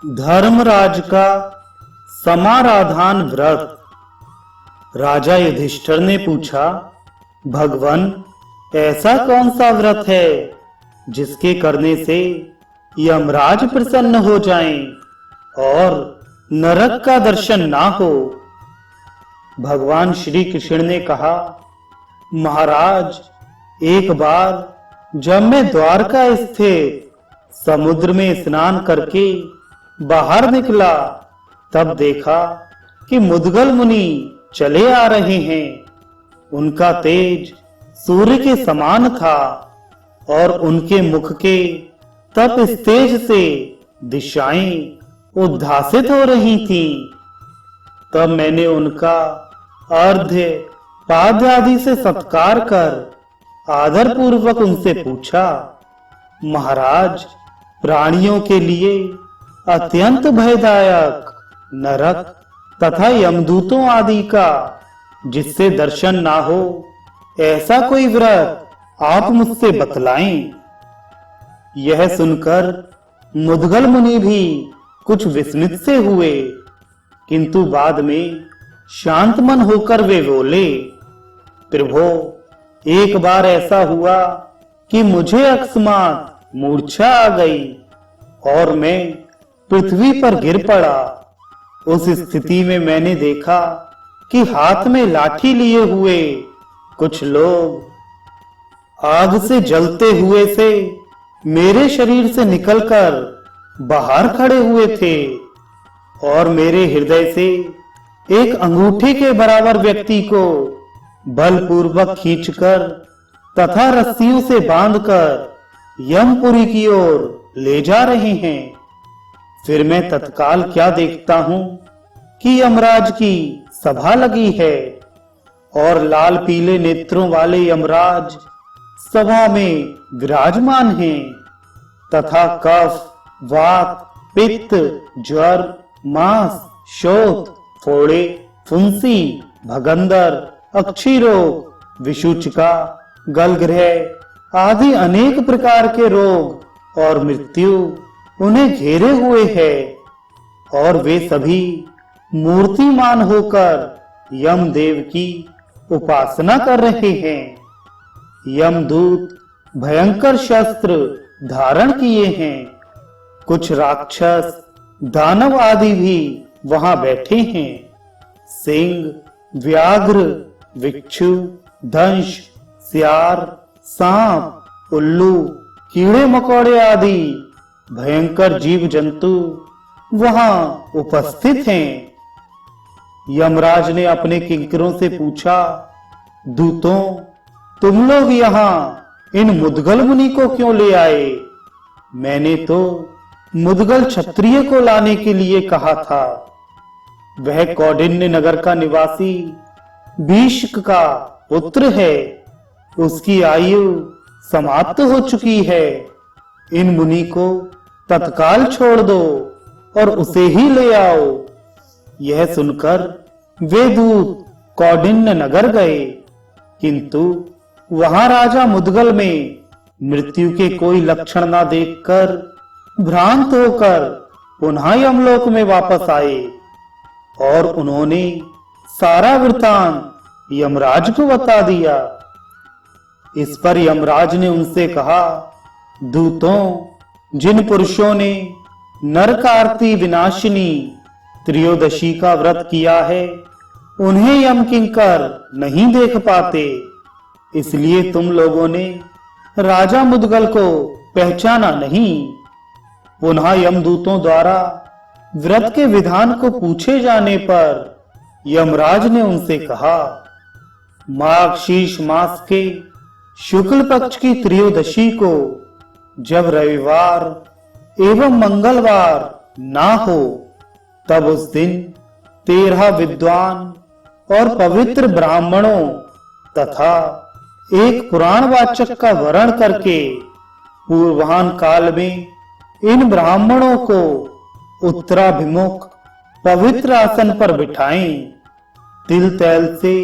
धर्मराज का समाराधन व्रत। राजा युधिष्ठिर ने पूछा, भगवान, ऐसा कौन सा व्रत है जिसके करने से यमराज प्रसन्न हो जाएं और नरक का दर्शन ना हो? भगवान श्री कृष्ण ने कहा, महाराज, एक बार जब मैं द्वारका स्थित समुद्र में स्नान करके बाहर निकला, तब देखा कि मुद्गल मुनि चले आ रहे हैं। उनका तेज सूर्य के समान था और उनके मुख के तप तेज से दिशाएं उद्भासित हो रही थीं। तब मैंने उनका अर्घ्य पाद्य आदि से सत्कार कर आदर पूर्वक उनसे पूछा, महाराज, प्राणियों के लिए अत्यंत भयदायक नरक तथा यमदूतों आदि का जिससे दर्शन ना हो, ऐसा कोई व्रत आप मुझसे बतलाएं। यह सुनकर मुद्गल मुनि भी कुछ विस्मित से हुए, किंतु बाद में शांत मन होकर वे बोले, प्रभो, एक बार ऐसा हुआ कि मुझे अकस्मात मूर्छा आ गई और मैं पृथ्वी पर गिर पड़ा। उस स्थिति में मैंने देखा कि हाथ में लाठी लिए हुए कुछ लोग आग से जलते हुए से मेरे शरीर से निकलकर बाहर खड़े हुए थे और मेरे हृदय से एक अंगूठे के बराबर व्यक्ति को बलपूर्वक खींचकर तथा रस्सियों से बांधकर यमपुरी की ओर ले जा रहे हैं। फिर मैं तत्काल क्या देखता हूं कि यमराज की सभा लगी है और लाल पीले नेत्रों वाले यमराज सभा में विराजमान हैं तथा कफ, वात, पित्त, ज्वर, मांस, शोथ, फोड़े, फुंसी, भगंदर, अक्षी रोग, विषुचिका, गलग्रह आदि अनेक प्रकार के रोग और मृत्यु उन्हें घेरे हुए है और वे सभी मूर्तिमान होकर यमदेव की उपासना कर रहे हैं। यमदूत भयंकर शस्त्र धारण किए हैं। कुछ राक्षस, दानव आदि भी वहां बैठे हैं। सिंह, व्याघ्र, विच्छू, दंश, सियार, सांप, उल्लू, कीड़े मकोड़े आदि भयंकर जीव जंतु वहां उपस्थित हैं। यमराज ने अपने किंकरों से पूछा, दूतों, तुम लोग यहाँ इन मुद्गल मुनि को क्यों ले आए? मैंने तो मुद्गल क्षत्रिय को लाने के लिए कहा था। वह कौंडिन्य नगर का निवासी भीष्म का पुत्र है। उसकी आयु समाप्त हो चुकी है। इन मुनि को तत्काल छोड़ दो और उसे ही ले आओ। यह सुनकर वे दूत कौंडिन्य नगर गए, किंतु वहां राजा मुद्गल में मृत्यु के कोई लक्षण न देखकर भ्रांत होकर पुनः यमलोक में वापस आए और उन्होंने सारा वृतांत यमराज को बता दिया। इस पर यमराज ने उनसे कहा, दूतों, जिन पुरुषों ने नरकार्ति विनाशिनी त्रयोदशी का व्रत किया है, उन्हें यम किंकर नहीं देख पाते, इसलिए तुम लोगों ने राजा मुद्गल को पहचाना नहीं। पुनः यमदूतों द्वारा व्रत के विधान को पूछे जाने पर यमराज ने उनसे कहा, माघ शीर्ष मास के शुक्ल पक्ष की त्रयोदशी को जब रविवार एवं मंगलवार ना हो, तब उस दिन 13 विद्वान और पवित्र ब्राह्मणों तथा एक पुराणवाचक का वर्ण करके पूर्वाह्न काल में इन ब्राह्मणों को उत्तराभिमुख पवित्र आसन पर बिठाएं। तिल तैल से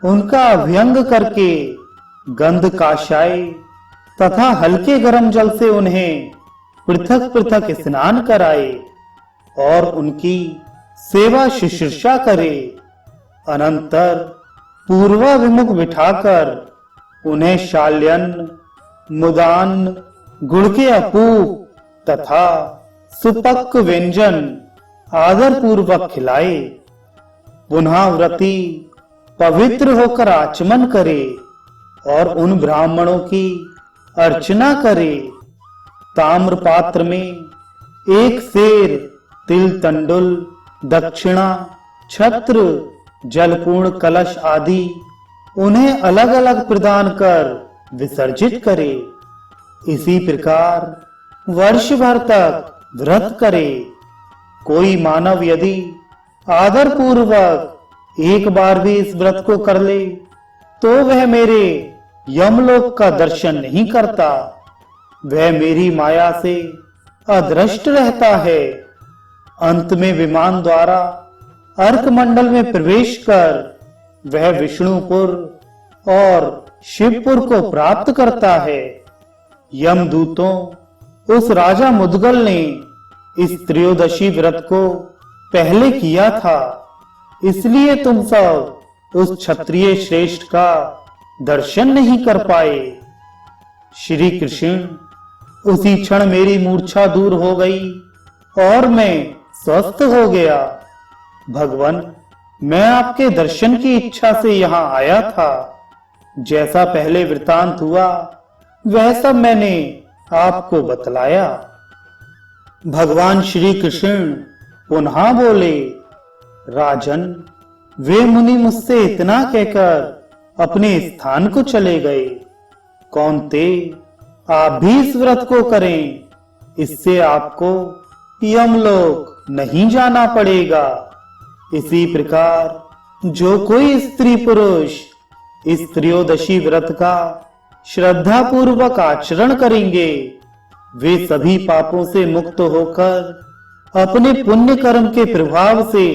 उनका अभ्यंग करके गंध काशाय तथा हल्के गर्म जल से उन्हें पृथक पृथक स्नान कराए और उनकी सेवा शुश्रूषा करे। अनंतर पूर्वाभिमुख बिठाकर उन्हें शाल्यन्न, मुदान्न, गुड़ के अपूप तथा सुपक्व व्यंजन आदर पूर्वक खिलाए। पुनः व्रती पवित्र होकर आचमन करे और उन ब्राह्मणों की अर्चना करे। ताम्र पात्र में एक सेर, तिल तंडुल, दक्षिणा, छत्र, जलपूर्ण कलश आदि उन्हें अलग अलग प्रदान कर विसर्जित करे। इसी प्रकार वर्ष भर तक व्रत करे। कोई मानव यदि आदर पूर्वक एक बार भी इस व्रत को कर ले तो वह मेरे यमलोक का दर्शन नहीं करता, वह मेरी माया से अदृष्ट रहता है। अंत में विमान द्वारा अर्क मंडल में प्रवेश कर वह विष्णुपुर और शिवपुर को प्राप्त करता है। यमदूतों उस राजा मुद्गल ने इस त्रयोदशी व्रत को पहले किया था, इसलिए तुम सब उस क्षत्रिय श्रेष्ठ का दर्शन नहीं कर पाए। श्री कृष्ण, उसी क्षण मेरी मूर्छा दूर हो गई और मैं स्वस्थ हो गया। भगवान, मैं आपके दर्शन की इच्छा से यहाँ आया था। जैसा पहले वृतांत हुआ वह सब मैंने आपको बतलाया। भगवान श्री कृष्ण पुनः बोले, राजन, वे मुनि मुझसे इतना कहकर अपने स्थान को चले गए। कौन्ते, आप भी इस व्रत को करें, इससे आपको यमलोक नहीं जाना पड़ेगा। इसी प्रकार जो कोई स्त्री पुरुष इस त्रयोदशी व्रत का श्रद्धा पूर्वक आचरण करेंगे, वे सभी पापों से मुक्त होकर अपने पुण्य कर्म के प्रभाव से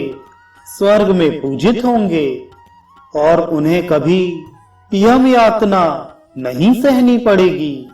स्वर्ग में पूजित होंगे और उन्हें कभी यम यातना नहीं सहनी पड़ेगी।